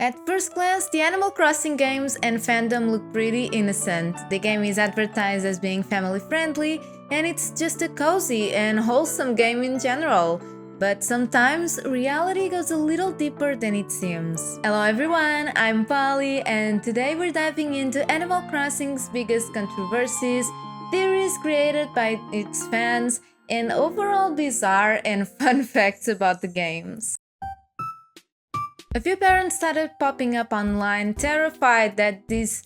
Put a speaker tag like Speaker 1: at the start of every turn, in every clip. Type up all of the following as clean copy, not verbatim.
Speaker 1: At first glance, the Animal Crossing games and fandom look pretty innocent. The game is advertised as being family-friendly, and it's just a cozy and wholesome game in general. But sometimes, reality goes a little deeper than it seems. Hello everyone, I'm Polly, and today we're diving into Animal Crossing's biggest controversies, theories created by its fans, and overall bizarre and fun facts about the games. A few parents started popping up online, terrified that this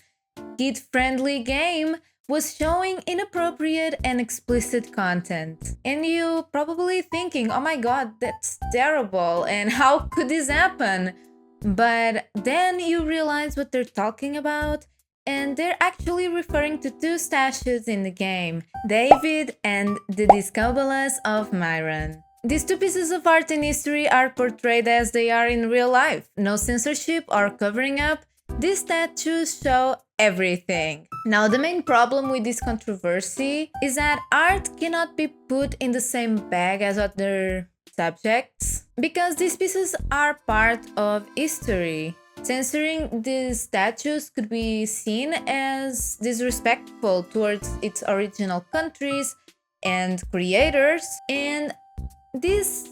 Speaker 1: kid-friendly game was showing inappropriate and explicit content. And you probably thinking, oh my god, that's terrible, and how could this happen? But then you realize what they're talking about, and they're actually referring to two statues in the game, David and the Discobolas of Myron. These two pieces of art in history are portrayed as they are in real life. No censorship or covering up. These statues show everything. Now, the main problem with this controversy is that art cannot be put in the same bag as other subjects because these pieces are part of history. Censoring these statues could be seen as disrespectful towards its original countries and creators, and these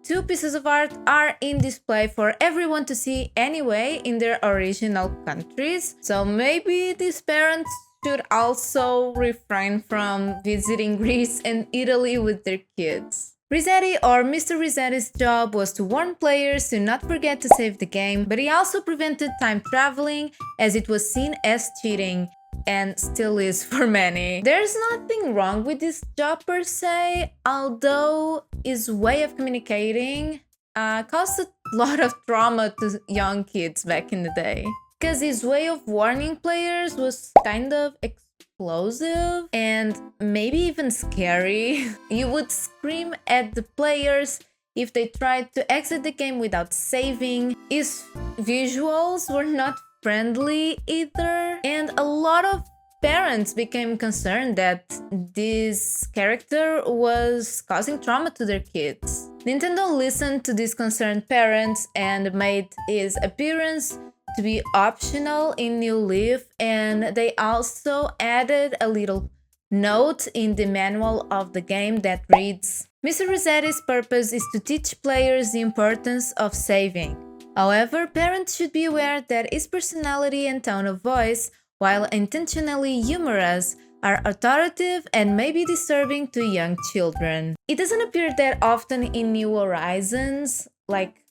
Speaker 1: two pieces of art are in display for everyone to see anyway in their original countries, so maybe these parents should also refrain from visiting Greece and Italy with their kids. Rizetti or Mr. Rizetti's job was to warn players to not forget to save the game, but he also prevented time traveling as it was seen as cheating, and still is for many. There's nothing wrong with this job per se, although his way of communicating caused a lot of trauma to young kids back in the day. Because his way of warning players was kind of explosive and maybe even scary. You would scream at the players if they tried to exit the game without saving. His visuals were not friendly either, and a lot of parents became concerned that this character was causing trauma to their kids. Nintendo listened to these concerned parents and made his appearance to be optional in New Leaf, and they also added a little note in the manual of the game that reads, Mr. Rossetti's purpose is to teach players the importance of saving. However, parents should be aware that his personality and tone of voice, while intentionally humorous, are authoritative and may be disturbing to young children. It doesn't appear that often in New Horizons, like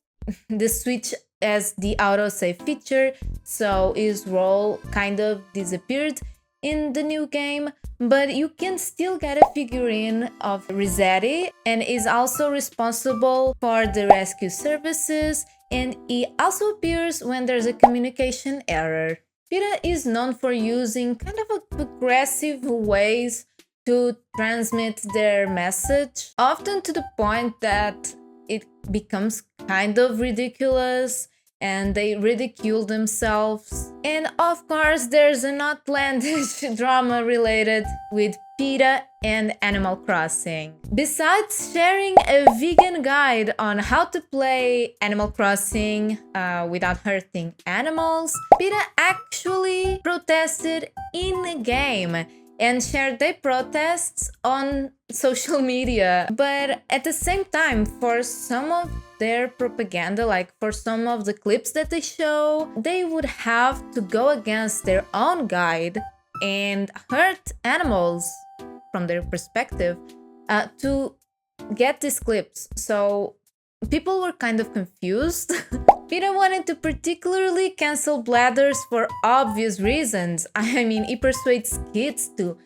Speaker 1: the Switch as the autosave feature, so his role kind of disappeared in the new game, but you can still get a figurine of Rizetti, and is also responsible for the rescue services, and he also appears when there's a communication error. PETA is known for using kind of aggressive ways to transmit their message, often to the point that it becomes kind of ridiculous and they ridicule themselves. And of course, there's an outlandish drama related with PETA and Animal Crossing. Besides sharing a vegan guide on how to play Animal Crossing without hurting animals, PETA actually protested in the game and shared their protests on social media. But at the same time, for some of their propaganda, like for some of the clips that they show, they would have to go against their own guide and hurt animals from their perspective to get these clips. So people were kind of confused. PETA wanted to particularly cancel Blathers for obvious reasons. I mean, he persuades kids to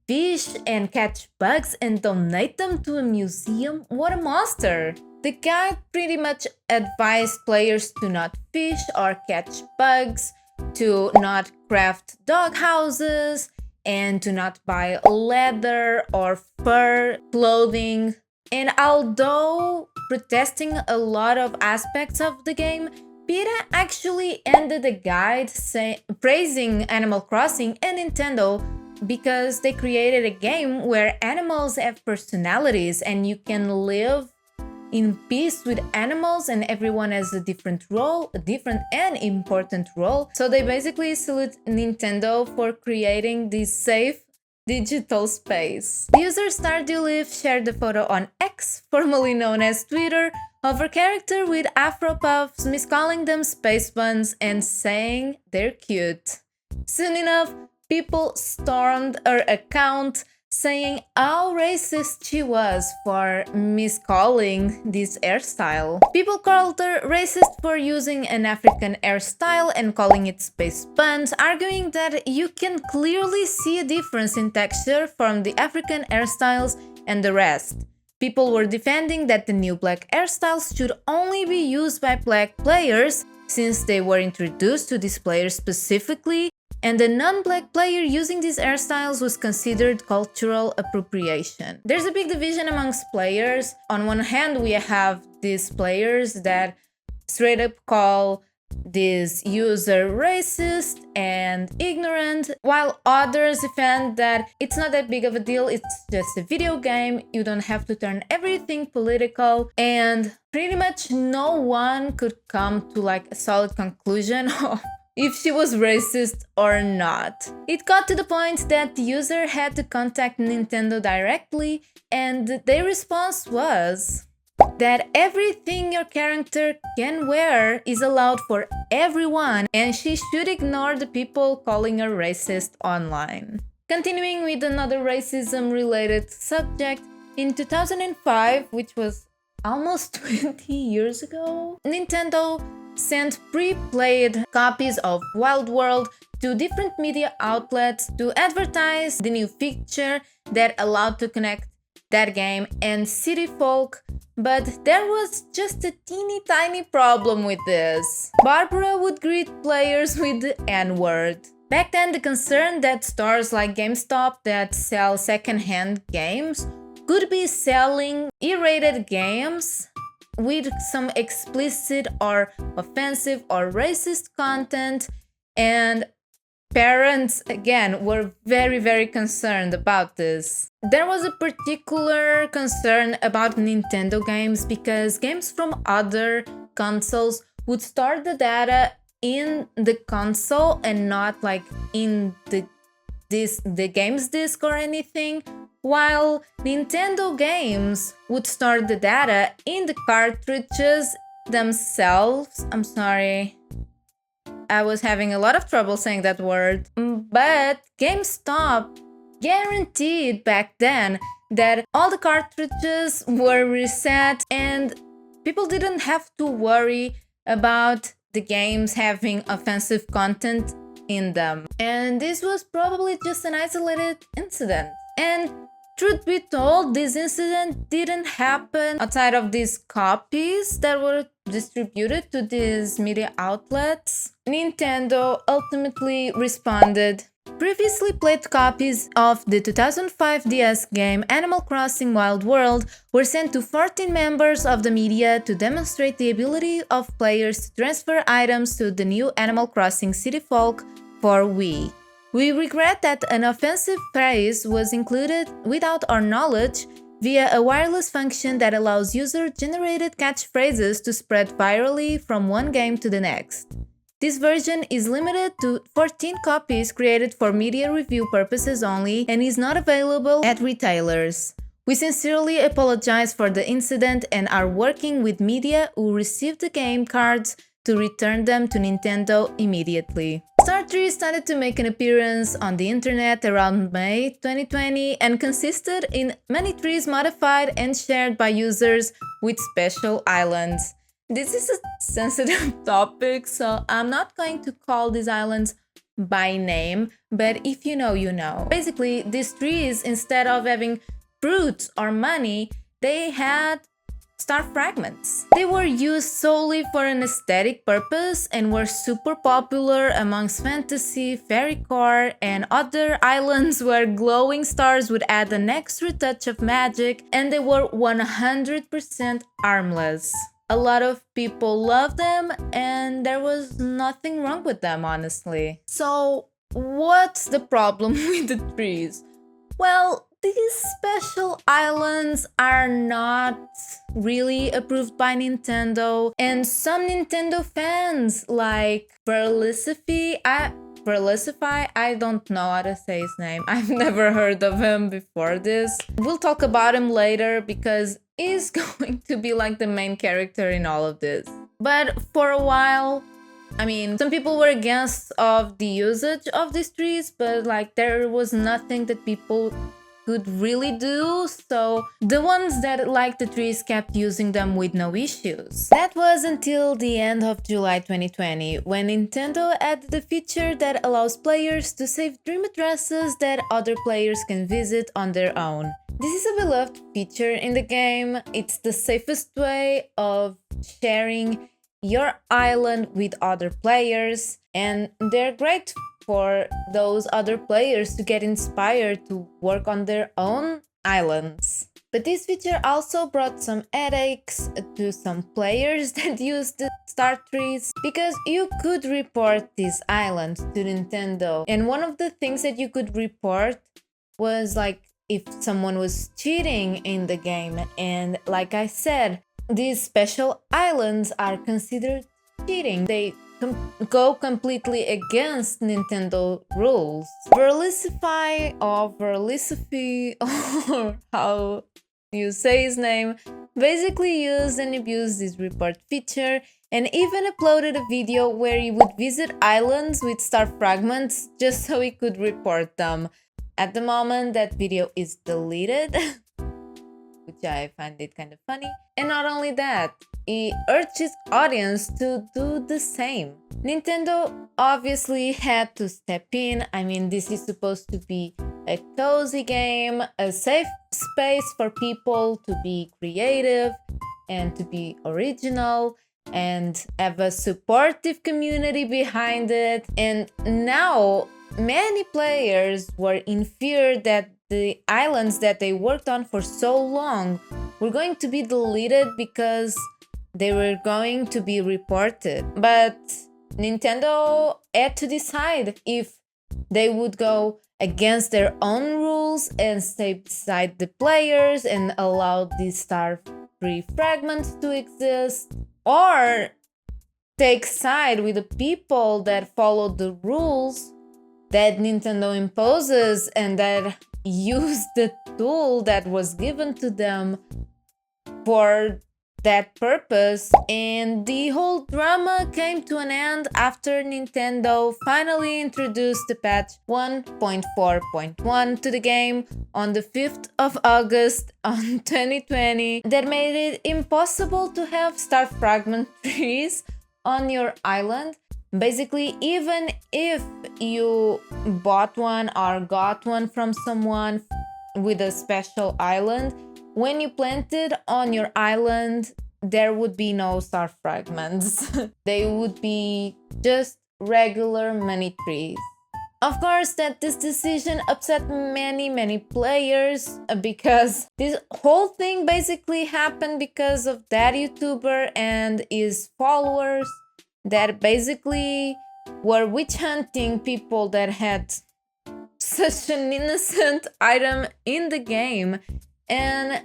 Speaker 1: fish and catch bugs and donate them to a museum. What a monster! The guide pretty much advised players to not fish or catch bugs, to not craft dog houses, and to not buy leather or fur clothing. And although protesting a lot of aspects of the game, PETA actually ended the guide praising Animal Crossing and Nintendo because they created a game where animals have personalities and you can live in peace with animals, and everyone has a different role, a different and important role. So they basically salute Nintendo for creating this safe digital space. The user StardewLeaf shared a photo on X, formerly known as Twitter, of a character with afro puffs, miscalling them space buns and saying they're cute. Soon enough, people stormed her account, saying how racist she was for miscalling this hairstyle. People called her racist for using an African hairstyle and calling it space buns, arguing that you can clearly see a difference in texture from the African hairstyles and the rest. People were defending that the new black hairstyles should only be used by black players since they were introduced to these players specifically, and a non-black player using these hairstyles was considered cultural appropriation. There's a big division amongst players. On one hand, we have these players that straight up call this user racist and ignorant, while others defend that it's not that big of a deal, it's just a video game, you don't have to turn everything political, and pretty much no one could come to like a solid conclusion of if she was racist or not. It got to the point that the user had to contact Nintendo directly, and their response was that everything your character can wear is allowed for everyone, and she should ignore the people calling her racist online. Continuing with another racism-related subject, in 2005, which was almost 20 years ago, Nintendo sent pre-played copies of Wild World to different media outlets to advertise the new feature that allowed to connect that game and city folk, but there was just a teeny tiny problem with this. Barbara would greet players with the N-word. Back then, the concern that stores like GameStop that sell second-hand games could be selling E-rated games with some explicit or offensive or racist content, and parents, again, were very concerned about this. There was a particular concern about Nintendo games because games from other consoles would store the data in the console and not like in the game's disc or anything, while Nintendo games would store the data in the cartridges themselves. I'm sorry, I was having a lot of trouble saying that word. But GameStop guaranteed back then that all the cartridges were reset and people didn't have to worry about the games having offensive content in them. And this was probably just an isolated incident. And truth be told, this incident didn't happen outside of these copies that were distributed to these media outlets. Nintendo ultimately responded. Previously played copies of the 2005 DS game Animal Crossing Wild World were sent to 14 members of the media to demonstrate the ability of players to transfer items to the new Animal Crossing City Folk for Wii. We regret that an offensive phrase was included without our knowledge via a wireless function that allows user-generated catchphrases to spread virally from one game to the next. This version is limited to 14 copies created for media review purposes only and is not available at retailers. We sincerely apologize for the incident and are working with media who received the game cards to return them to Nintendo immediately. Star Tree started to make an appearance on the internet around May 2020 and consisted in many trees modified and shared by users with special islands. This is a sensitive topic, so I'm not going to call these islands by name, but if you know, you know. Basically, these trees, instead of having fruits or money, they had star fragments. They were used solely for an aesthetic purpose and were super popular amongst fantasy, fairycore, and other islands where glowing stars would add an extra touch of magic, and they were 100% harmless. A lot of people loved them, and there was nothing wrong with them, honestly. So, what's the problem with the trees? Well, these special islands are not really approved by Nintendo, and some Nintendo fans like Perlisify, I don't know how to say his name. I've never heard of him before this. We'll talk about him later because he's going to be like the main character in all of this. But for a while, I mean, some people were against of the usage of these trees, but like there was nothing that people could really do, so the ones that liked the trees kept using them with no issues. That was until the end of July 2020, when Nintendo added the feature that allows players to save dream addresses that other players can visit on their own. This is a beloved feature in the game. It's the safest way of sharing your island with other players, and they're great for those other players to get inspired to work on their own islands. But this feature also brought some headaches to some players that use the star trees, because you could report this island to Nintendo, and one of the things that you could report was like if someone was cheating in the game, and like I said, these special islands are considered cheating. They go completely against Nintendo rules. Verlicify or how you say his name, basically used and abused this report feature, and even uploaded a video where he would visit islands with star fragments just so he could report them. At the moment, that video is deleted, which I find it kind of funny. And not only that, he urged his audience to do the same. Nintendo obviously had to step in. I mean, this is supposed to be a cozy game, a safe space for people to be creative and to be original and have a supportive community behind it. And now many players were in fear that the islands that they worked on for so long were going to be deleted because they were going to be reported. But Nintendo had to decide if they would go against their own rules and stay beside the players and allow these star-free fragments to exist, or take side with the people that follow the rules that Nintendo imposes and that use the tool that was given to them for that purpose. And the whole drama came to an end after Nintendo finally introduced the patch 1.4.1 to the game on the 5th of August on 2020 that made it impossible to have star fragment trees on your island. Basically, even if you bought one or got one from someone with a special island, when you planted on your island, there would be no star fragments. They would be just regular money trees. Of course, that this decision upset many players, because this whole thing basically happened because of that YouTuber and his followers that basically were witch hunting people that had such an innocent item in the game. And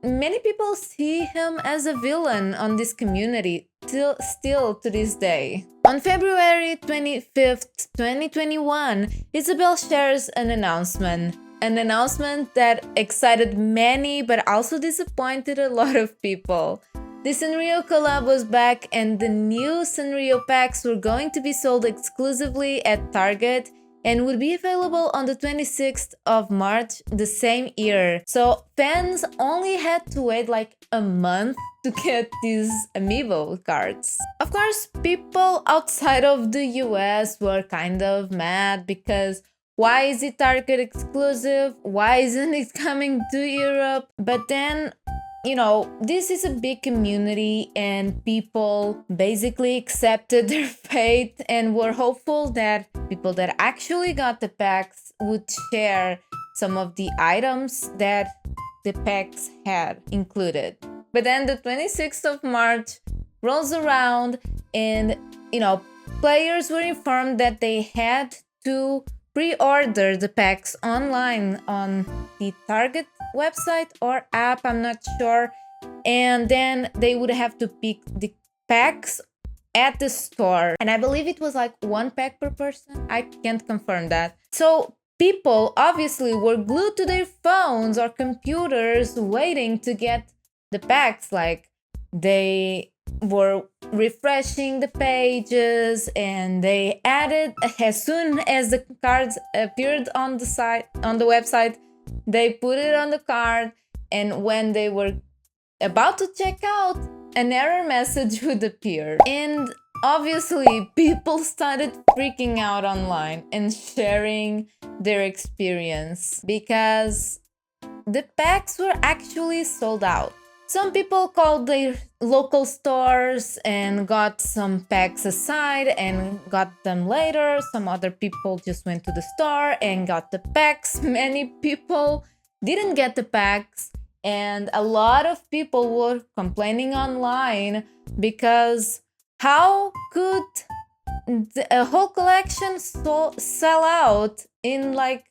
Speaker 1: many people see him as a villain on this community still to this day. On February 25th, 2021, Isabel shares an announcement that excited many but also disappointed a lot of people. The Sanrio collab was back, and the new Sanrio packs were going to be sold exclusively at Target and would be available on the 26th of March the same year. So fans only had to wait like a month to get these amiibo cards. Of course, people outside of the US were kind of mad because why is it Target exclusive? Why isn't it coming to Europe? But then, you know, this is a big community and people basically accepted their fate and were hopeful that people that actually got the packs would share some of the items that the packs had included. But then the 26th of March rolls around and, you know, players were informed that they had to pre-order the packs online on the Target website or app, I'm not sure. And then they would have to pick the packs at the store. And I believe it was like 1 pack per person. I can't confirm that. So people obviously were glued to their phones or computers waiting to get the packs. Like they were refreshing the pages and they added, as soon as the cards appeared on the site, on the website, they put it on the card, and when they were about to check out, an error message would appear. And obviously people started freaking out online and sharing their experience because the packs were actually sold out. Some people called their local stores and got some packs aside and got them later. Some other people just went to the store and got the packs. Many people didn't get the packs, and a lot of people were complaining online because how could a whole collection sell out in like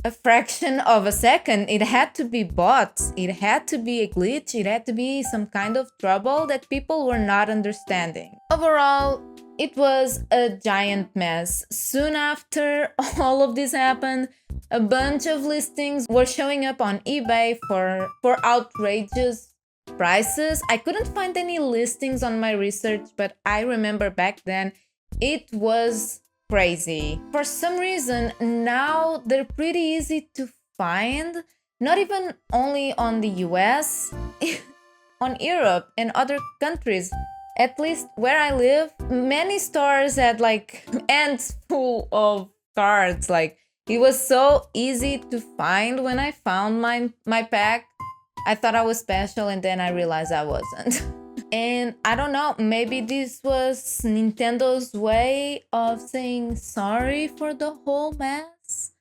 Speaker 1: a fraction of a second? It had to be bots, it had to be a glitch, it had to be some kind of trouble that people were not understanding. Overall, it was a giant mess. Soon after all of this happened, a bunch of listings were showing up on eBay for outrageous prices. I couldn't find any listings on my research, but I remember back then it was crazy. For some reason, now they're pretty easy to find, not even only on the US, on Europe and other countries. At least where I live, many stores had like ends full of cards. Like it was so easy to find. When I found my pack, I thought I was special, and then I realized I wasn't. And I don't know, maybe this was Nintendo's way of saying sorry for the whole mess?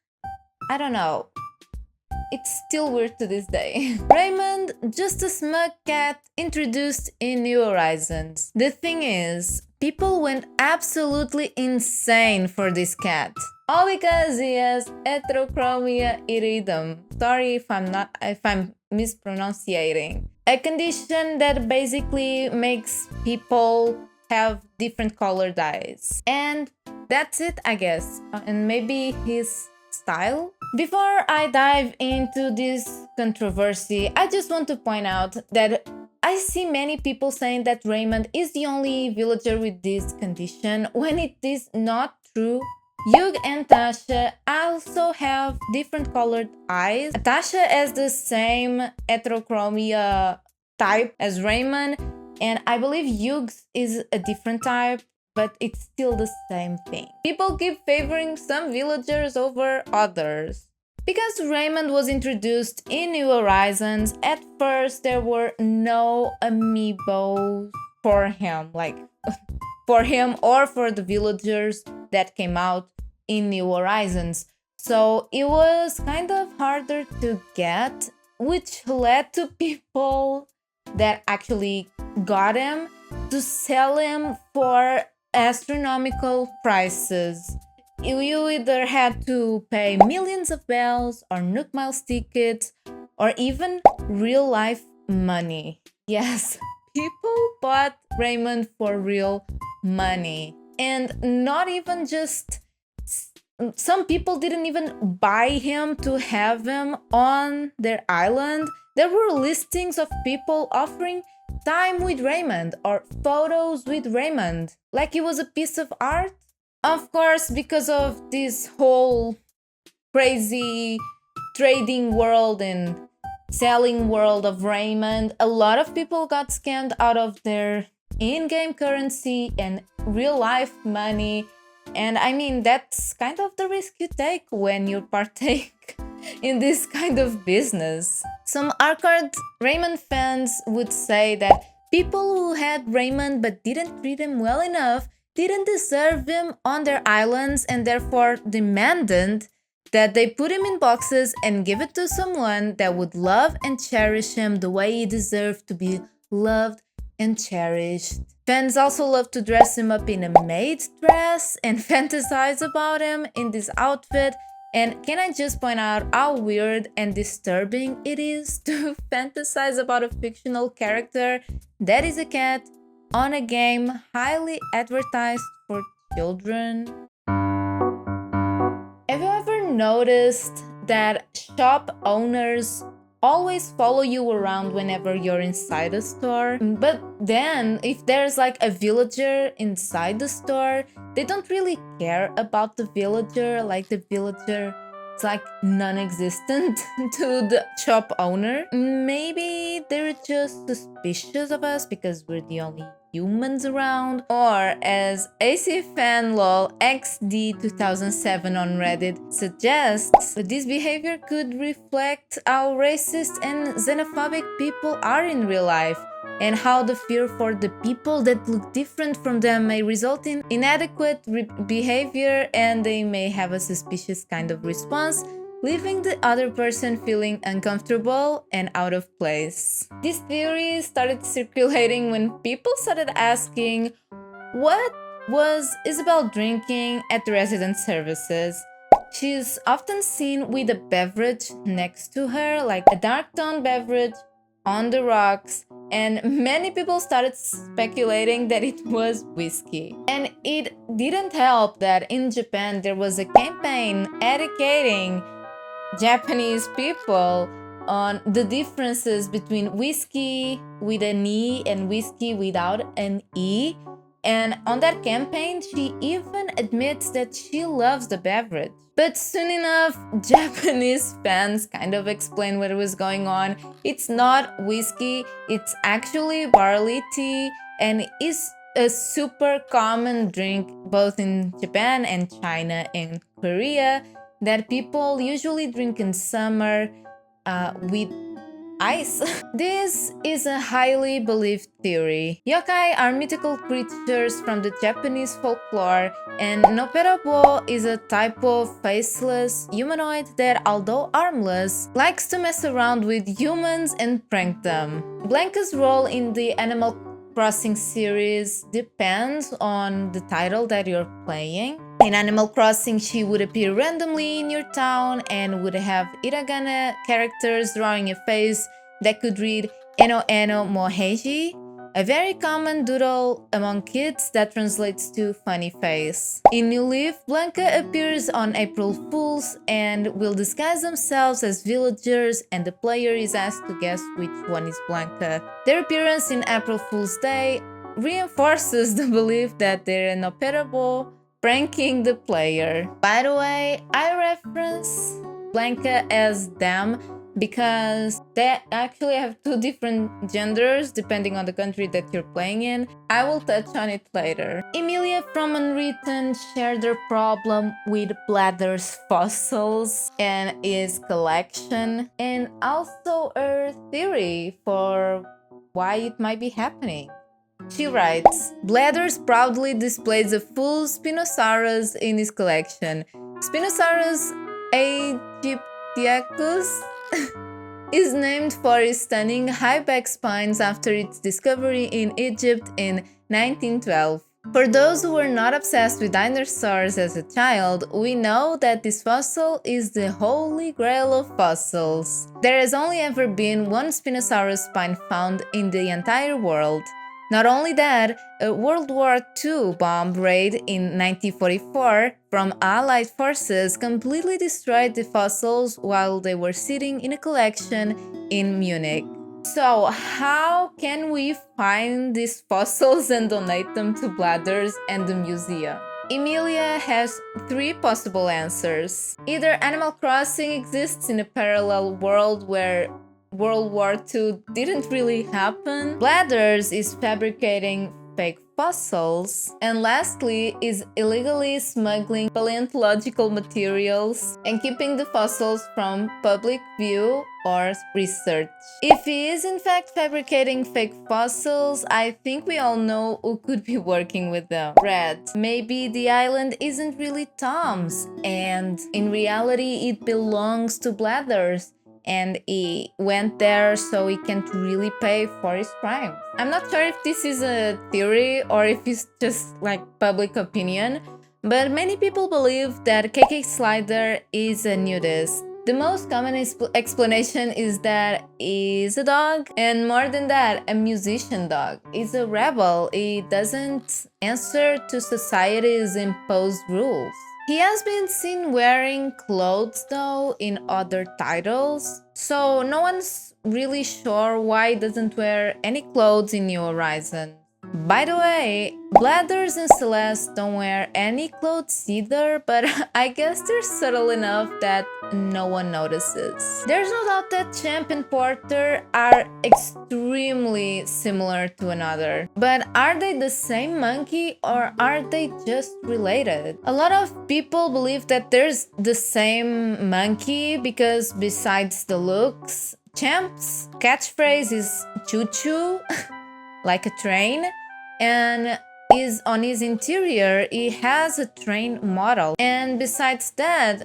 Speaker 1: I don't know. It's still weird to this day. Raymond, just a smug cat introduced in New Horizons. The thing is, people went absolutely insane for this cat. All because he has heterochromia iridum. Sorry if I'm mispronouncing. A condition that basically makes people have different colored eyes. And that's it, I guess. And maybe his style? Before I dive into this controversy, I just want to point out that I see many people saying that Raymond is the only villager with this condition, when it is not true. Hugh and Tasha also have different colored eyes. Tasha has the same heterochromia type as Raymond, and I believe Hugh's is a different type, but it's still the same thing. People keep favoring some villagers over others. Because Raymond was introduced in New Horizons, at first there were no amiibos for him, like for him or for the villagers that came out in New Horizons. So it was kind of harder to get, which led to people that actually got him to sell him for astronomical prices. You either had to pay millions of bells or Nook Miles tickets or even real life money. Yes, people bought Raymond for real money. And not even just... Some people didn't even buy him to have him on their island. There were listings of people offering time with Raymond or photos with Raymond, like he was a piece of art. Of course, because of this whole crazy trading world and selling world of Raymond, a lot of people got scammed out of their in-game currency and real-life money. And I mean, that's kind of the risk you take when you partake in this kind of business. Some hardcore Raymond fans would say that people who had Raymond but didn't treat him well enough didn't deserve him on their islands, and therefore demanded that they put him in boxes and give it to someone that would love and cherish him the way he deserved to be loved and cherished. Fans also love to dress him up in a maid dress and fantasize about him in this outfit. And can I just point out how weird and disturbing it is to fantasize about a fictional character that is a cat on a game highly advertised for children? Have you ever noticed that shop owners always follow you around whenever you're inside a store? But then, if there's like a villager inside the store, they don't really care about the villager, like the villager is like non-existent to the shop owner. Maybe they're just suspicious of us because we're the only humans around, or as ACFanLol XD 2007 on Reddit suggests, this behavior could reflect how racist and xenophobic people are in real life, and how the fear for the people that look different from them may result in inadequate behavior, and they may have a suspicious kind of response, leaving the other person feeling uncomfortable and out of place. This theory started circulating when people started asking, what was Isabel drinking at the resident services? She's often seen with a beverage next to her, like a dark toned beverage on the rocks, and many people started speculating that it was whiskey. And it didn't help that in Japan there was a campaign educating Japanese people on the differences between whiskey with an E and whiskey without an E. And on that campaign, she even admits that she loves the beverage. But soon enough, Japanese fans kind of explained what was going on. It's not whiskey, it's actually barley tea, and is a super common drink both in Japan and China and Korea that people usually drink in summer with ice. This is a highly believed theory. Yokai are mythical creatures from the Japanese folklore, and Noperabo is a type of faceless humanoid that, although armless, likes to mess around with humans and prank them. Blanca's role in the Animal Crossing series depends on the title that you're playing. In Animal Crossing, she would appear randomly in your town and would have hiragana characters drawing a face that could read Eno Eno Moheji, a very common doodle among kids that translates to funny face. In New Leaf, Blanca appears on April Fools and will disguise themselves as villagers, and the player is asked to guess which one is Blanca. Their appearance in April Fool's Day reinforces the belief that they're an operable pranking the player. By the way, I reference Blanca as them because they actually have two different genders depending on the country that you're playing in. I will touch on it later. Emilia from Unwritten shared their problem with Bladder's fossils and his collection, and also her theory for why it might be happening. She writes, Bladders proudly displays a full Spinosaurus in his collection. Spinosaurus aegyptiacus is named for his stunning high back spines after its discovery in Egypt in 1912. For those who were not obsessed with dinosaurs as a child, we know that this fossil is the holy grail of fossils. There has only ever been one Spinosaurus spine found in the entire world. Not only that, a World War II bomb raid in 1944 from Allied forces completely destroyed the fossils while they were sitting in a collection in Munich. So, how can we find these fossils and donate them to Bladders and the museum? Emilia has three possible answers. Either Animal Crossing exists in a parallel world where World War II didn't really happen, Bladders is fabricating fake fossils, and lastly is illegally smuggling paleontological materials and keeping the fossils from public view or research. If he is in fact fabricating fake fossils, I think we all know who could be working with them. Red. Maybe the island isn't really Tom's, and in reality it belongs to Bladders, and he went there so he can't really pay for his crimes. I'm not sure if this is a theory or if it's just like public opinion, but many people believe that KK Slider is a nudist. The most common explanation is that he's a dog, and more than that, a musician dog. He's a rebel. He doesn't answer to society's imposed rules. He has been seen wearing clothes though in other titles, so no one's really sure why he doesn't wear any clothes in New Horizons. By the way, Blathers and Celeste don't wear any clothes either, but I guess they're subtle enough that no one notices. There's no doubt that Champ and Porter are extremely similar to another. But are they the same monkey or are they just related? A lot of people believe that there's the same monkey because besides the looks, Champ's catchphrase is choo-choo, like a train, and is on his interior he has a train model. And besides that,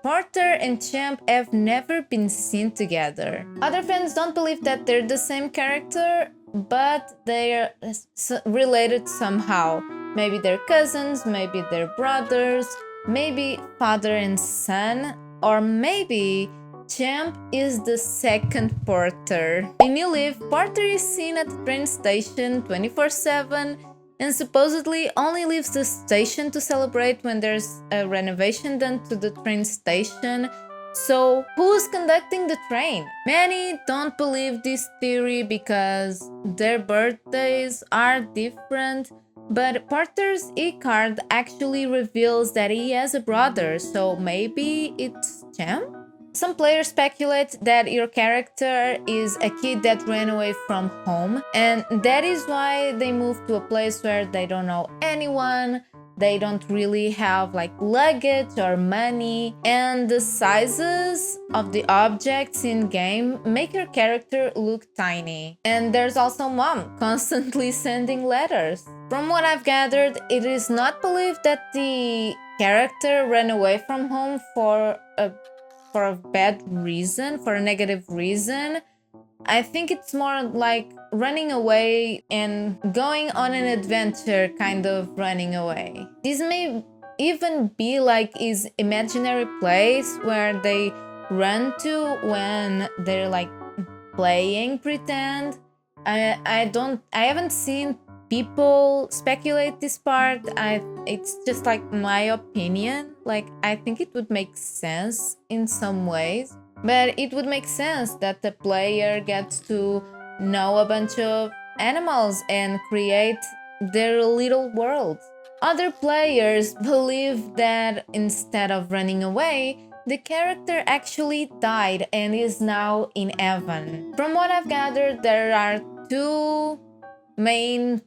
Speaker 1: Porter and Champ have never been seen together. Other fans don't believe that they're the same character, but they're related somehow. Maybe they're cousins, maybe they're brothers, maybe father and son, or maybe Champ is the second Porter. In New Leaf, Porter is seen at the train station 24/7 and supposedly only leaves the station to celebrate when there's a renovation done to the train station. So, who's conducting the train? Many don't believe this theory because their birthdays are different, but Porter's e-card actually reveals that he has a brother, so maybe it's Champ? Some players speculate that your character is a kid that ran away from home, and that is why they moved to a place where they don't know anyone, they don't really have like luggage or money, and the sizes of the objects in game make your character look tiny. And there's also Mom constantly sending letters. From what I've gathered, it is not believed that the character ran away from home for a bad reason, for a negative reason. I think it's more like running away and going on an adventure, kind of running away. This may even be like his imaginary place where they run to when they're like playing pretend. I haven't seen people speculate this part. It's just like my opinion. Like, I think it would make sense in some ways, but it would make sense that the player gets to know a bunch of animals and create their little world. Other players believe that instead of running away, the character actually died and is now in heaven. From what I've gathered, there are two main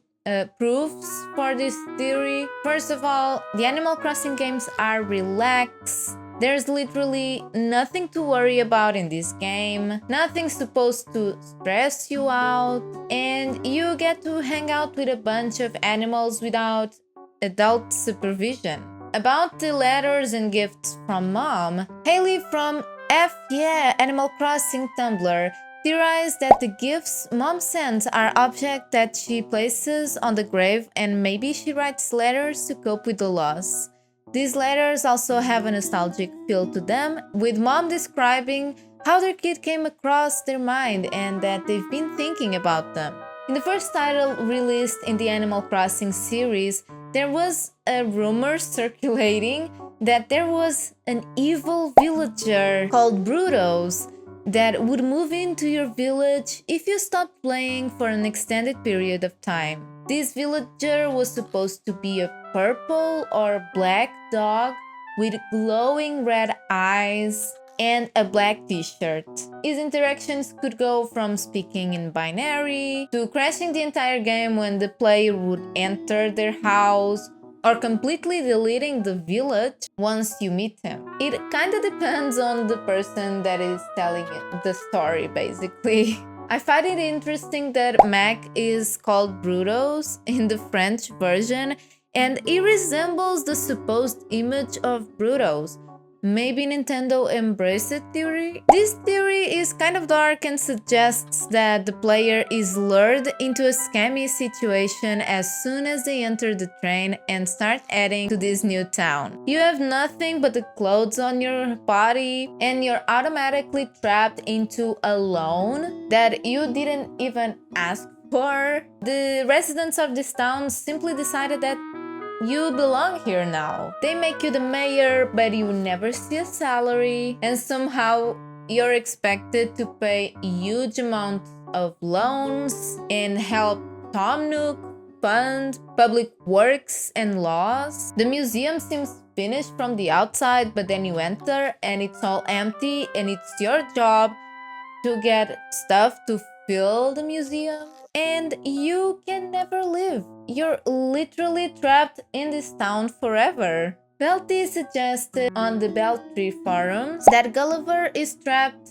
Speaker 1: proofs for this theory. First of all, the Animal Crossing games are relaxed. There's literally nothing to worry about in this game, nothing supposed to stress you out, and you get to hang out with a bunch of animals without adult supervision. About the letters and gifts from Mom, Haley from Animal Crossing Tumblr theorized that the gifts Mom sends are objects that she places on the grave, and maybe she writes letters to cope with the loss. These letters also have a nostalgic feel to them, with Mom describing how their kid came across their mind and that they've been thinking about them. In the first title released in the Animal Crossing series, there was a rumor circulating that there was an evil villager called Brutos that would move into your village if you stopped playing for an extended period of time. This villager was supposed to be a purple or black dog with glowing red eyes and a black t-shirt. His interactions could go from speaking in binary to crashing the entire game when the player would enter their house, or completely deleting the village once you meet him. It kinda depends on the person that is telling the story, basically. I find it interesting that Mac is called Brutos in the French version, and he resembles the supposed image of Brutos. maybe Nintendo embraced the theory? This theory is kind of dark and suggests that the player is lured into a scammy situation as soon as they enter the train and start heading to this new town. You have nothing but the clothes on your body and you're automatically trapped into a loan that you didn't even ask for. The residents of this town simply decided that you belong here now. They make you the mayor, but you never see a salary, and somehow you're expected to pay huge amounts of loans and help Tom Nook fund public works and laws. The museum seems finished from the outside, but then you enter and it's all empty, and it's your job to get stuff to fill the museum. And you can never leave. You're literally trapped in this town forever. Belty suggested on the Beltree forums that Gulliver is trapped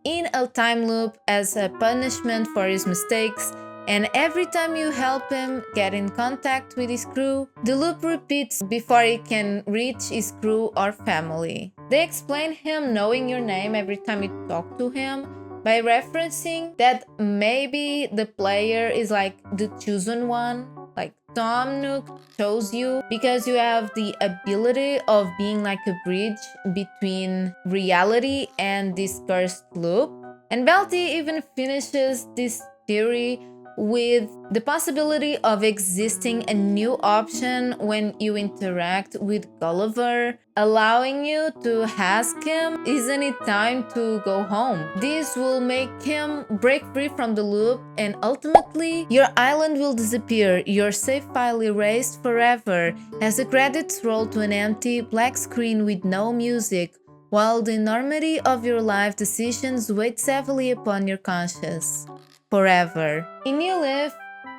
Speaker 1: in a time loop as a punishment for his mistakes, and every time you help him get in contact with his crew, the loop repeats before he can reach his crew or family. They explain him knowing your name every time you talk to him, by referencing that maybe the player is like the chosen one, like Tom Nook chose you because you have the ability of being like a bridge between reality and this cursed loop. And Belty even finishes this theory with the possibility of existing a new option when you interact with Gulliver, allowing you to ask him, isn't it time to go home? This will make him break free from the loop, and ultimately, your island will disappear, your save file erased forever, as the credits roll to an empty black screen with no music, while the enormity of your life decisions weighs heavily upon your conscience. Forever. In New Leaf,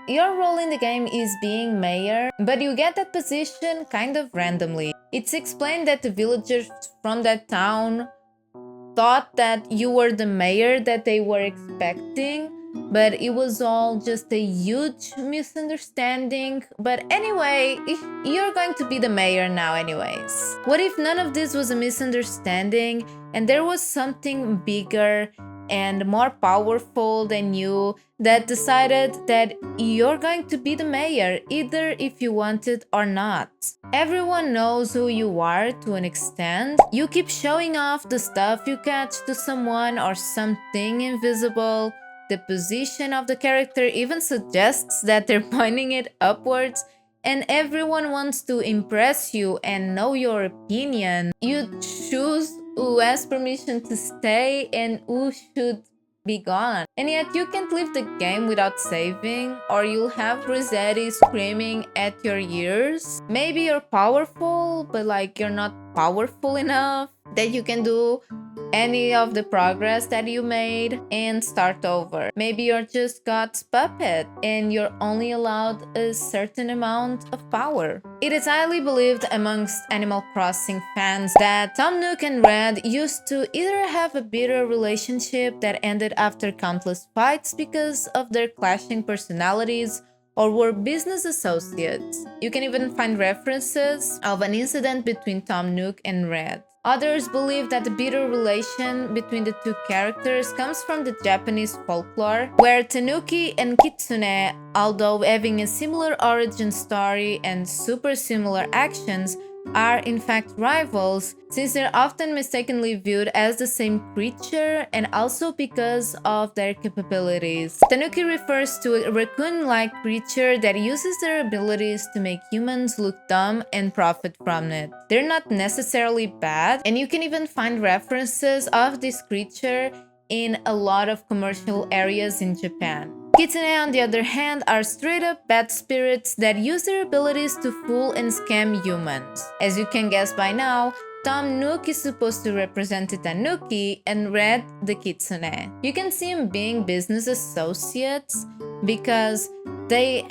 Speaker 1: your role in the game is being mayor, but you get that position kind of randomly. It's explained that the villagers from that town thought that you were the mayor that they were expecting, but it was all just a huge misunderstanding. But anyway, you're going to be the mayor now anyways. What if none of this was a misunderstanding and there was something bigger and more powerful than you that decided that you're going to be the mayor, either if you want it or not? Everyone knows who you are to an extent. You keep showing off the stuff you catch to someone or something invisible. The position of the character even suggests that they're pointing it upwards, and everyone wants to impress you and know your opinion. You choose who has permission to stay and who should be gone. And yet you can't leave the game without saving, or you'll have Rossetti screaming at your ears. Maybe you're powerful, but like you're not powerful enough that you can do any of the progress that you made and start over. Maybe you're just God's puppet and you're only allowed a certain amount of power. It is highly believed amongst Animal Crossing fans that Tom Nook and Red used to either have a bitter relationship that ended after countless fights because of their clashing personalities, or were business associates. You can even find references of an incident between Tom Nook and Red. Others believe that the bitter relation between the two characters comes from the Japanese folklore, where Tanuki and Kitsune, although having a similar origin story and super similar actions, are in fact rivals, since they're often mistakenly viewed as the same creature, and also because of their capabilities. Tanuki refers to a raccoon-like creature that uses their abilities to make humans look dumb and profit from it. They're not necessarily bad, and you can even find references of this creature in a lot of commercial areas in Japan. Kitsune, on the other hand, are straight-up bad spirits that use their abilities to fool and scam humans. As you can guess by now, Tom Nook is supposed to represent the Tanuki and Red the Kitsune. You can see them being business associates because they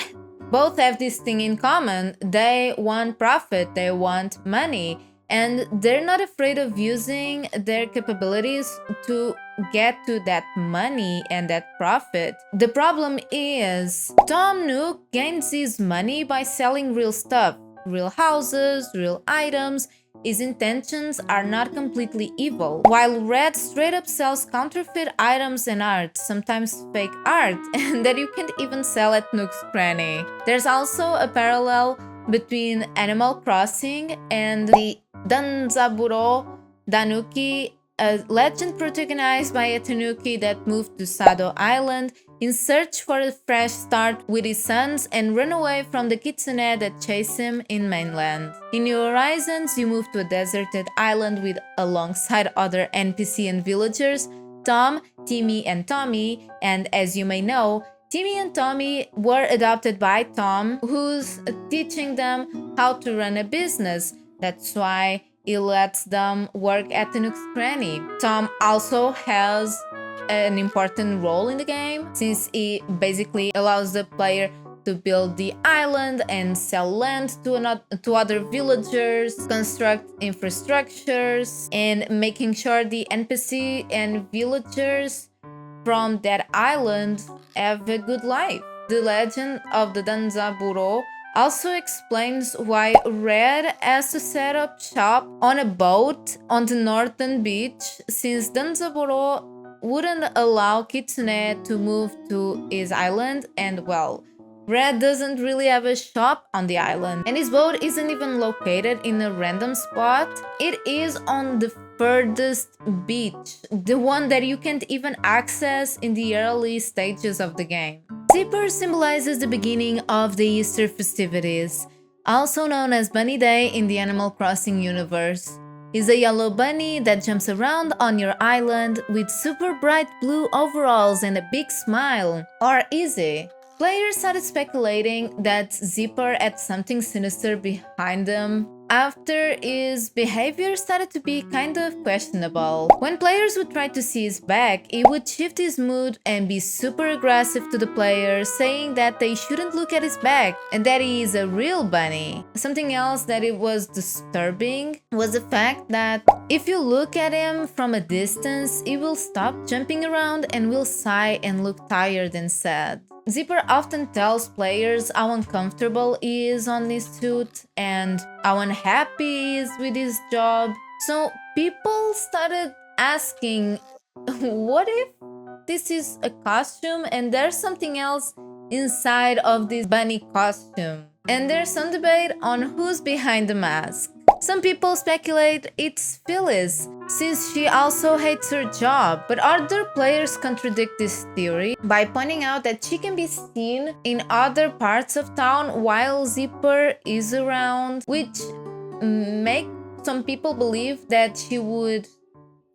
Speaker 1: both have this thing in common. They want profit, they want money, and they're not afraid of using their capabilities to get to that money and that profit. The problem is, Tom Nook gains his money by selling real stuff, real houses, real items. His intentions are not completely evil, while Red straight up sells counterfeit items and art, sometimes fake art, and that you can't even sell at Nook's Cranny. There's also a parallel between Animal Crossing and the Danzaburo Danuki, a legend protagonized by a tanuki that moved to Sado Island in search for a fresh start with his sons and run away from the kitsune that chase him in mainland. In New Horizons, you move to a deserted island with alongside other NPC and villagers, Tom, Timmy, and Tommy, and as you may know, Timmy and Tommy were adopted by Tom, who's teaching them how to run a business. That's why he lets them work at the Nook's Cranny. Tom also has an important role in the game, since he basically allows the player to build the island and sell land to other villagers, construct infrastructures, and making sure the NPC and villagers from that island have a good life. The legend of the Danzaburo also explains why Red has to set up shop on a boat on the northern beach, since Danzaburo wouldn't allow Kitsune to move to his island, and well, Red doesn't really have a shop on the island, and his boat isn't even located in a random spot. It is on the furthest beach, the one that you can't even access in the early stages of the game. Zipper symbolizes the beginning of the Easter festivities, also known as Bunny Day in the Animal Crossing universe. Is a yellow bunny that jumps around on your island with super bright blue overalls and a big smile. Or is he? Players started speculating that Zipper had something sinister behind him after his behavior started to be kind of questionable. When players would try to see his back, he would shift his mood and be super aggressive to the players, saying that they shouldn't look at his back and that he is a real bunny. Something else that it was disturbing was the fact that if you look at him from a distance, he will stop jumping around and will sigh and look tired and sad. Zipper often tells players how uncomfortable he is on his suit and how unhappy he is with his job. So people started asking, what if this is a costume and there's something else inside of this bunny costume? And there's some debate on who's behind the mask. Some people speculate it's Phyllis, since she also hates her job, but other players contradict this theory by pointing out that she can be seen in other parts of town while Zipper is around, which make some people believe that she would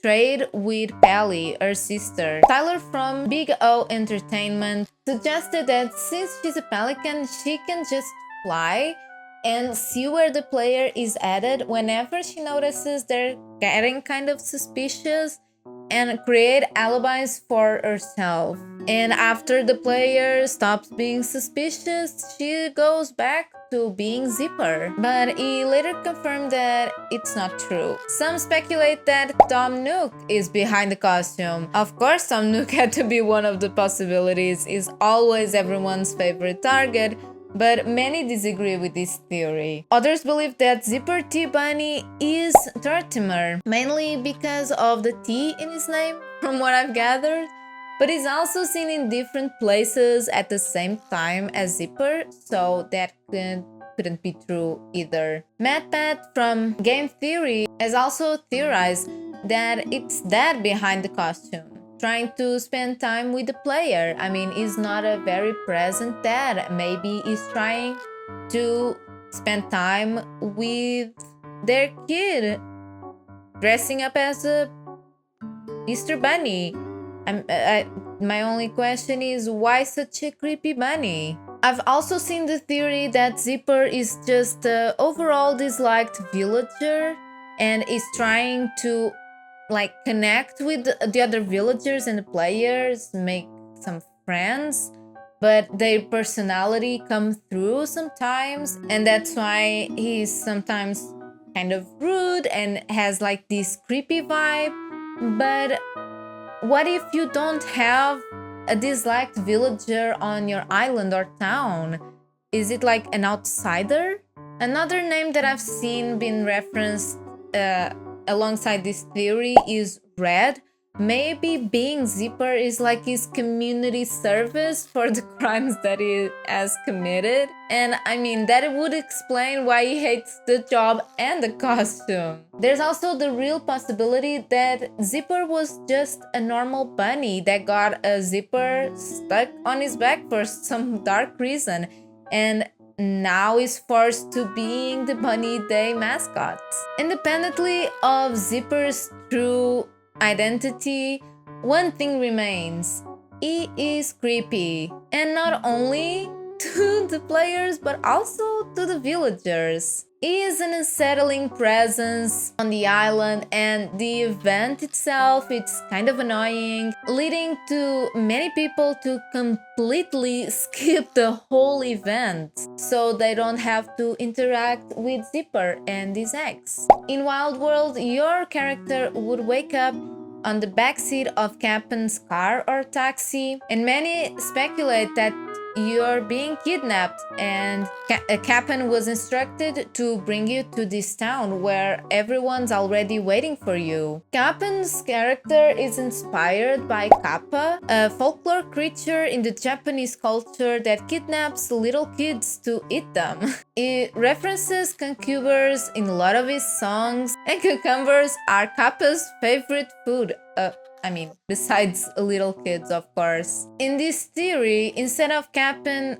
Speaker 1: trade with Pally, her sister. Tyler from Big O Entertainment suggested that since she's a pelican, she can just fly and see where the player is headed whenever she notices they're getting kind of suspicious, and create alibis for herself. And after the player stops being suspicious, she goes back to being Zipper. But he later confirmed that it's not true. Some speculate that Tom Nook is behind the costume. Of course, Tom Nook had to be one of the possibilities. He's always everyone's favorite target, but many disagree with this theory. Others believe that Zipper T Bunny is Tortimer, mainly because of the T in his name, from what I've gathered, but he's also seen in different places at the same time as Zipper, so that couldn't be true either. MadPat from Game Theory has also theorized that it's Dad behind the costume, trying to spend time with the player. I mean, he's not a very present dad. Maybe he's trying to spend time with their kid, dressing up as a Easter bunny. My only question is, why such a creepy bunny? I've also seen the theory that Zipper is just an overall disliked villager and is trying to connect with the other villagers and the players, make some friends, but their personality come through sometimes, and that's why he's sometimes kind of rude and has this creepy vibe. But what if you don't have a disliked villager on your island or town? Is it like an outsider? Another name that I've seen being referenced alongside this theory is Red. Maybe being Zipper is like his community service for the crimes that he has committed. And I mean, that would explain why he hates the job and the costume. There's also the real possibility that Zipper was just a normal bunny that got a zipper stuck on his back for some dark reason, and now is forced to being the Bunny Day mascot. Independently of Zipper's true identity, one thing remains. He is creepy, and not only to the players but also to the villagers. He is an unsettling presence on the island, and the event itself, it's kind of annoying, leading to many people to completely skip the whole event so they don't have to interact with Zipper and his ex. In Wild World, your character would wake up on the backseat of Captain's car or taxi, and many speculate that you're being kidnapped, and Captain was instructed to bring you to this town where everyone's already waiting for you. Captain's character is inspired by Kappa, a folklore creature in the Japanese culture that kidnaps little kids to eat them. It references cucumbers in a lot of his songs, and cucumbers are Kappa's favorite food. Besides little kids, of course. In this theory, instead of Captain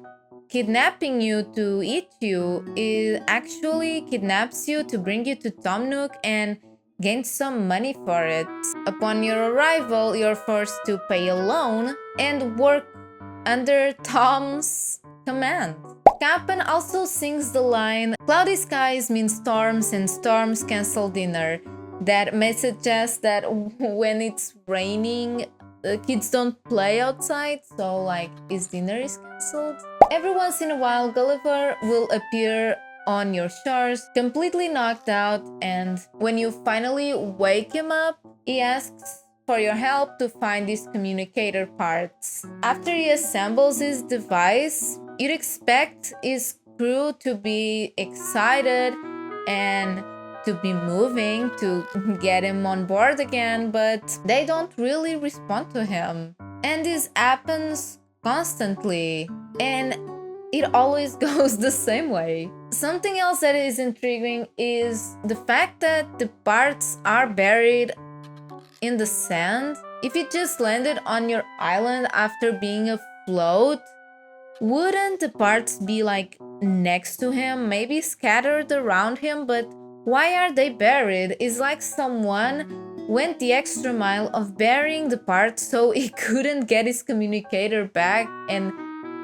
Speaker 1: kidnapping you to eat you, it actually kidnaps you to bring you to Tom Nook and gain some money for it. Upon your arrival, you're forced to pay a loan and work under Tom's command. Captain also sings the line, "Cloudy skies mean storms and storms cancel dinner." That may suggest that when it's raining, kids don't play outside, so like his dinner is cancelled. Every once in a while, Gulliver will appear on your shores, completely knocked out, and when you finally wake him up, he asks for your help to find his communicator parts. After he assembles his device, you'd expect his crew to be excited and to be moving to get him on board again, but they don't really respond to him. And this happens constantly, and it always goes the same way. Something else that is intriguing is the fact that the parts are buried in the sand. If it just landed on your island after being afloat, wouldn't the parts be like next to him, maybe scattered around him? But why are they buried? It's like someone went the extra mile of burying the parts so he couldn't get his communicator back and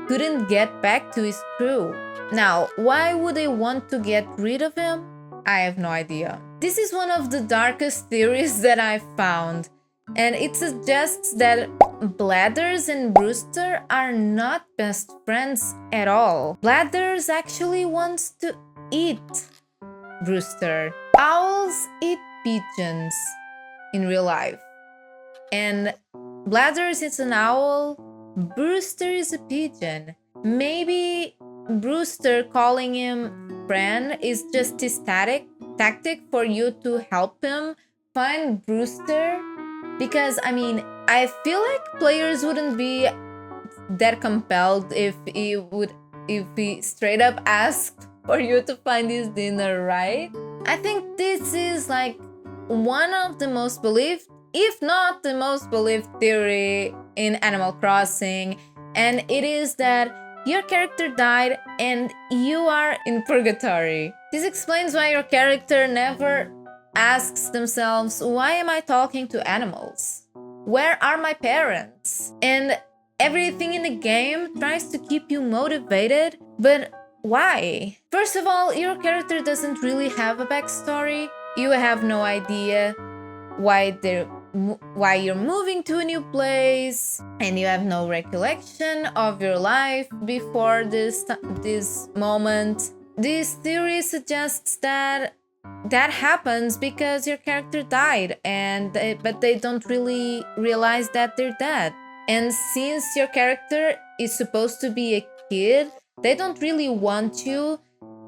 Speaker 1: couldn't get back to his crew. Now, why would they want to get rid of him? I have no idea. This is one of the darkest theories that I've found, and it suggests that Blathers and Brewster are not best friends at all. Blathers actually wants to eat Brewster. Owls eat pigeons in real life, and Blathers is an owl, Brewster is a pigeon. Maybe Brewster calling him friend is just his tactic for you to help him find Brewster, because I feel like players wouldn't be that compelled if he straight up asked for you to find his dinner, right? I think this is like one of the most believed, if not the most believed theory in Animal Crossing, and it is that your character died and you are in purgatory. This explains why your character never asks themselves, why am I talking to animals? Where are my parents? And everything in the game tries to keep you motivated, but why? First of all, your character doesn't really have a backstory. You have no idea why you're moving to a new place, and you have no recollection of your life before this moment. This theory suggests that happens because your character died, but they don't really realize that they're dead. And since your character is supposed to be a kid, they don't really want you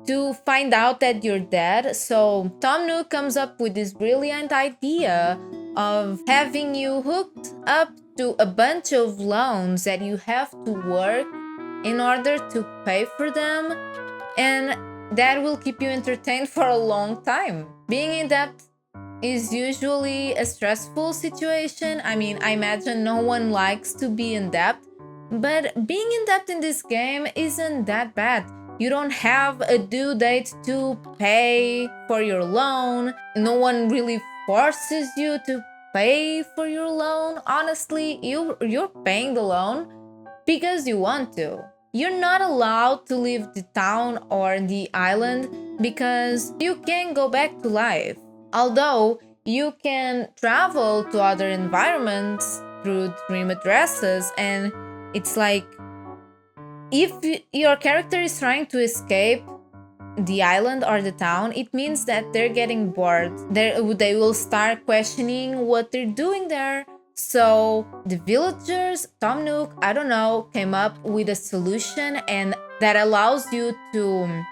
Speaker 1: to find out that you're dead. So Tom Nook comes up with this brilliant idea of having you hooked up to a bunch of loans that you have to work in order to pay for them, and that will keep you entertained for a long time. Being in debt is usually a stressful situation. I mean, I imagine no one likes to be in debt, but being in debt in this game isn't that bad. You don't have a due date to pay for your loan. No one really forces you to pay for your loan. Honestly, you're paying the loan because you want to. You're not allowed to leave the town or the island because you can't go back to life. Although you can travel to other environments through dream addresses, and it's like if your character is trying to escape the island or the town, it means that they're getting bored. They will start questioning what they're doing there. So the villagers, Tom Nook, I don't know, came up with a solution, and that allows you to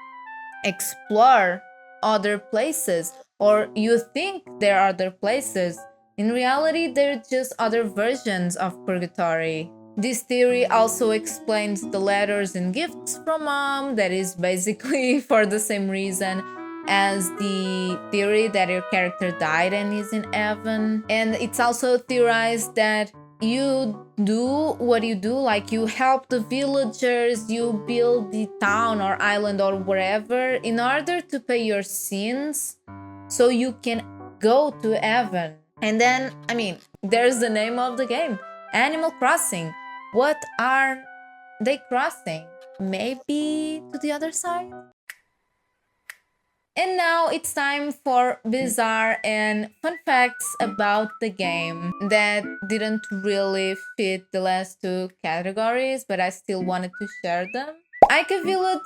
Speaker 1: explore other places, or you think there are other places. In reality, they're just other versions of purgatory. This theory also explains the letters and gifts from mom. That is basically for the same reason as the theory that your character died and is in heaven. And it's also theorized that you do what you do, like you help the villagers, you build the town or island or wherever in order to pay your sins so you can go to heaven. And then, I mean, there's the name of the game, Animal Crossing. What are they crossing? Maybe to the other side? And now it's time for bizarre and fun facts about the game that didn't really fit the last two categories, but I still wanted to share them. Aika Village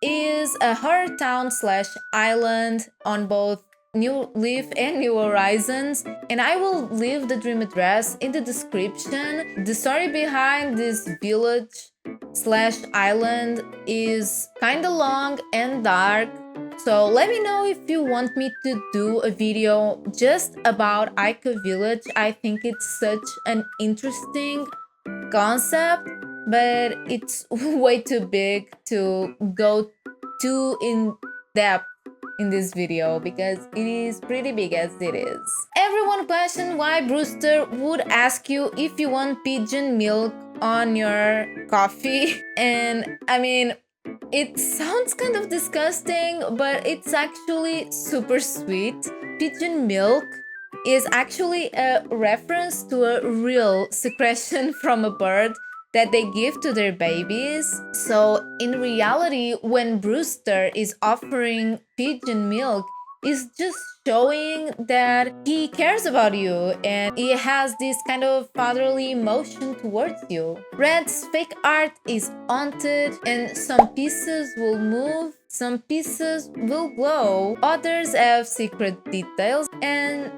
Speaker 1: is a horror town / island on both New Leaf and New Horizons, and I will leave the dream address in the description. The story behind this village / island is kinda long and dark, so let me know if you want me to do a video just about Aika Village. I think it's such an interesting concept, but it's way too big to go too in depth in this video because it is pretty big as it is. Everyone questioned why Brewster would ask you if you want pigeon milk on your coffee, and I mean, it sounds kind of disgusting, but it's actually super sweet. Pigeon milk is actually a reference to a real secretion from a bird that they give to their babies. So in reality, when Brewster is offering pigeon milk, is just showing that he cares about you and he has this kind of fatherly emotion towards you. Red's fake art is haunted, and some pieces will move, some pieces will glow, others have secret details, and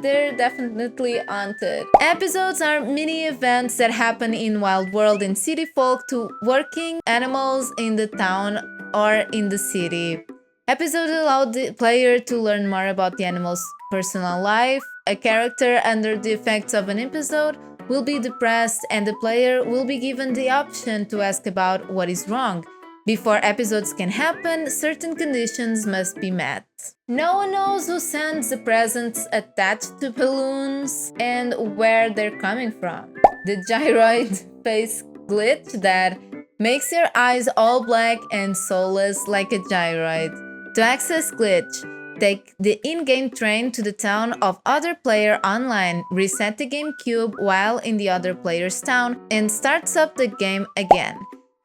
Speaker 1: they're definitely haunted. Episodes are mini events that happen in Wild World and City Folk to working animals in the town or in the city. Episodes allow the player to learn more about the animal's personal life. A character under the effects of an episode will be depressed, and the player will be given the option to ask about what is wrong. Before episodes can happen, certain conditions must be met. No one knows who sends the presents attached to balloons and where they're coming from. The gyroid face glitch that makes your eyes all black and soulless like a gyroid. To access glitch, take the in-game train to the town of other player online, reset the game cube while in the other player's town, and starts up the game again.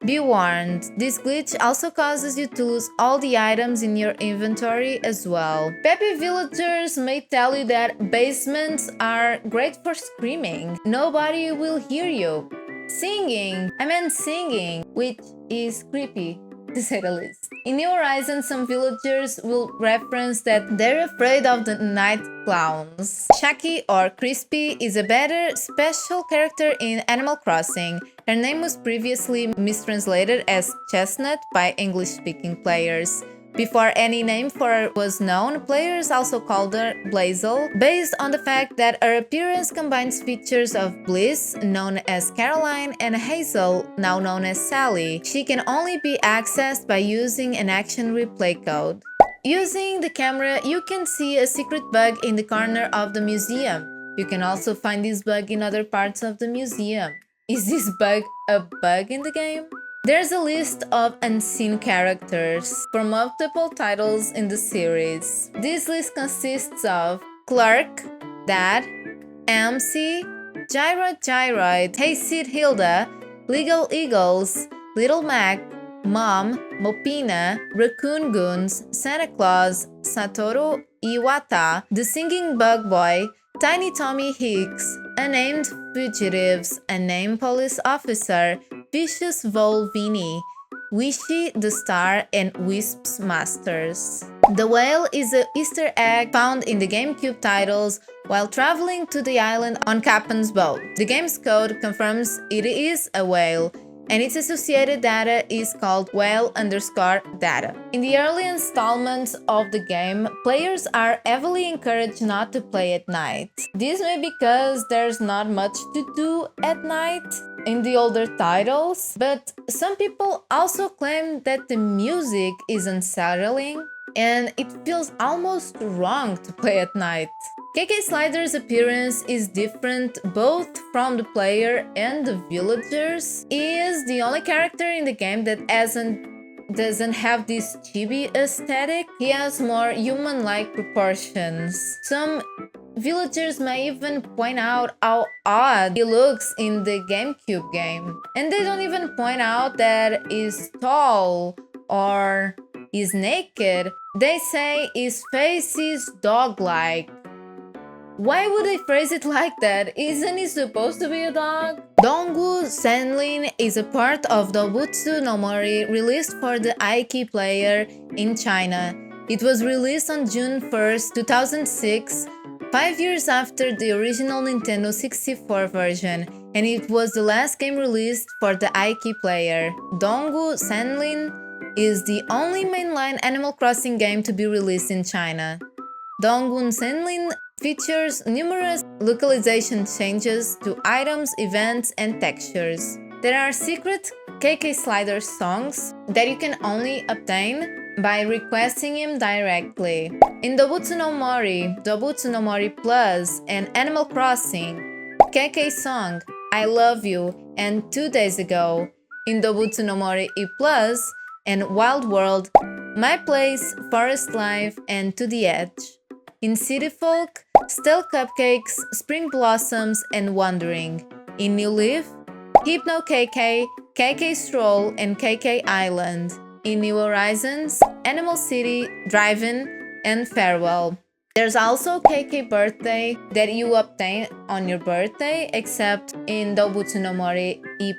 Speaker 1: Be warned, this glitch also causes you to lose all the items in your inventory as well. Peppy villagers may tell you that basements are great for screaming. Nobody will hear you. Singing, which is creepy, to say the least. In New Horizons, some villagers will reference that they're afraid of the night clowns. Shaki or Crispy is a better special character in Animal Crossing. Her name was previously mistranslated as Chestnut by English-speaking players. Before any name for her was known, players also called her Blazel, based on the fact that her appearance combines features of Bliss, known as Caroline, and Hazel, now known as Sally. She can only be accessed by using an action replay code. Using the camera, you can see a secret bug in the corner of the museum. You can also find this bug in other parts of the museum. Is this bug a bug in the game? There's a list of unseen characters for multiple titles in the series. This list consists of Clerk, Dad, MC, Gyroid, Hayseed Hilda, Legal Eagles, Little Mac, Mom, Mopina, Raccoon Goons, Santa Claus, Satoru Iwata, The Singing Bug Boy, Tiny Tommy Hicks, Unnamed Fugitives, Unnamed Police Officer, Vicious Volvini, Wishy the Star, and Wisp's Masters. The whale is an Easter egg found in the GameCube titles while traveling to the island on Captain's boat. The game's code confirms it is a whale, and its associated data is called whale_data. In the early installments of the game, players are heavily encouraged not to play at night. This may be because there's not much to do at night in the older titles, but some people also claim that the music is unsettling and it feels almost wrong to play at night. KK Slider's appearance is different both from the player and the villagers. He is the only character in the game that doesn't have this chibi aesthetic. He has more human-like proportions. Some villagers may even point out how odd he looks in the GameCube game. And they don't even point out that he's tall or he's naked. They say his face is dog-like. Why would they phrase it like that? Isn't he supposed to be a dog? Dongwu Senlin is a part of Dobutsu no Mori released for the Aiki player in China. It was released on June 1st, 2006, 5 years after the original Nintendo 64 version, and it was the last game released for the Aiki player. Dongwu Senlin is the only mainline Animal Crossing game to be released in China. Dongwu Senlin features numerous localization changes to items, events, and textures. There are secret KK Slider songs that you can only obtain by requesting him directly. In Dobutsu no Mori Plus, and Animal Crossing, KK song I Love You and 2 Days Ago. In Dobutsu no Mori E Plus and Wild World, My Place, Forest Life, and To the Edge. In City Folk, Stale Cupcakes, Spring Blossoms, and Wandering. In New Leaf, Hypno KK, KK Stroll, and KK Island. In New Horizons, Animal City, Drive-In, and Farewell. There's also KK Birthday that you obtain on your birthday, except in Dobutsu no Mori E+,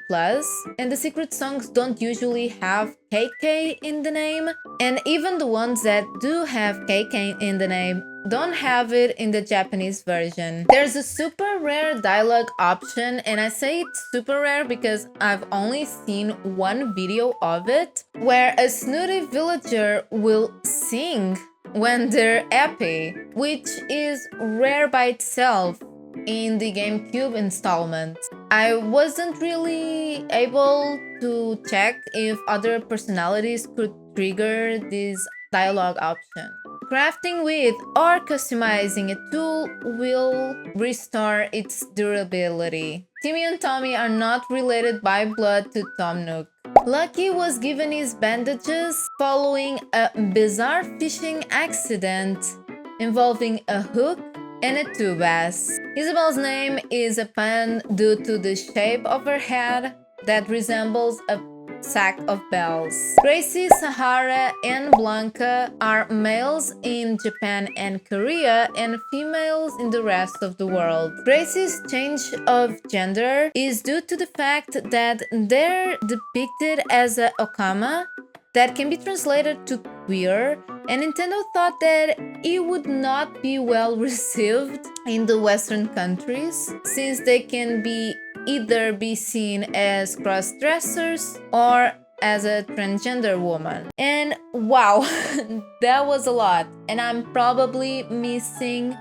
Speaker 1: and the secret songs don't usually have KK in the name, and even the ones that do have KK in the name don't have it in the Japanese version. There's a super rare dialogue option, and I say it's super rare because I've only seen one video of it, where a snooty villager will sing when they're happy, which is rare by itself in the GameCube installment. I wasn't really able to check if other personalities could trigger this dialogue option. Crafting with or customizing a tool will restore its durability. Timmy and Tommy are not related by blood to Tom Nook. Lucky was given his bandages following a bizarre fishing accident involving a hook and a two bass. Isabel's name is a pun due to the shape of her head that resembles a sack of bells. Gracie, Sahara, and Blanca are males in Japan and Korea and females in the rest of the world. Gracie's change of gender is due to the fact that they're depicted as a okama that can be translated to queer, and Nintendo thought that it would not be well received in the Western countries since they can either be seen as cross-dressers or as a transgender woman. And wow, that was a lot, and I'm probably missing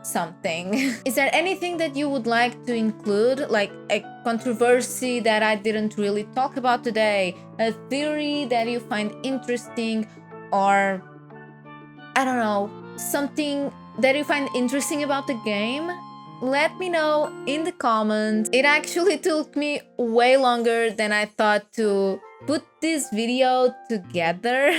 Speaker 1: something. Is there anything that you would like to include, like a controversy that I didn't really talk about today, a theory that you find interesting, or I don't know, something that you find interesting about the game? Let me know in the comments. It actually took me way longer than I thought to put this video together.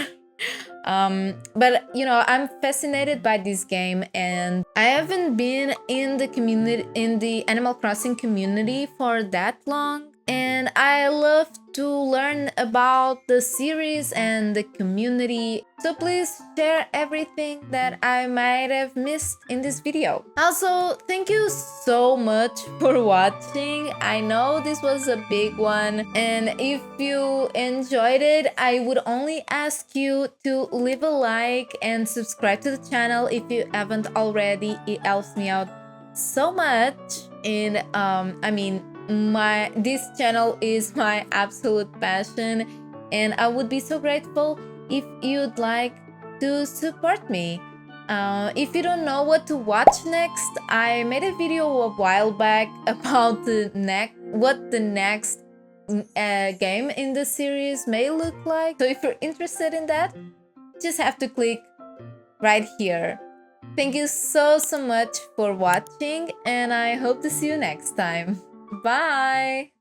Speaker 1: But you know, I'm fascinated by this game, and I haven't been in the community, in the Animal Crossing community, for that long, and I love to learn about the series and the community, so please share everything that I might have missed in this video. Also, thank you so much for watching. I know this was a big one, and if you enjoyed it, I would only ask you to leave a like and subscribe to the channel if you haven't already. It helps me out so much. And this channel is my absolute passion, and I would be so grateful if you'd like to support me. If you don't know what to watch next, I made a video a while back about what the next game in the series may look like. So if you're interested in that, just have to click right here. Thank you so much for watching, and I hope to see you next time. Bye!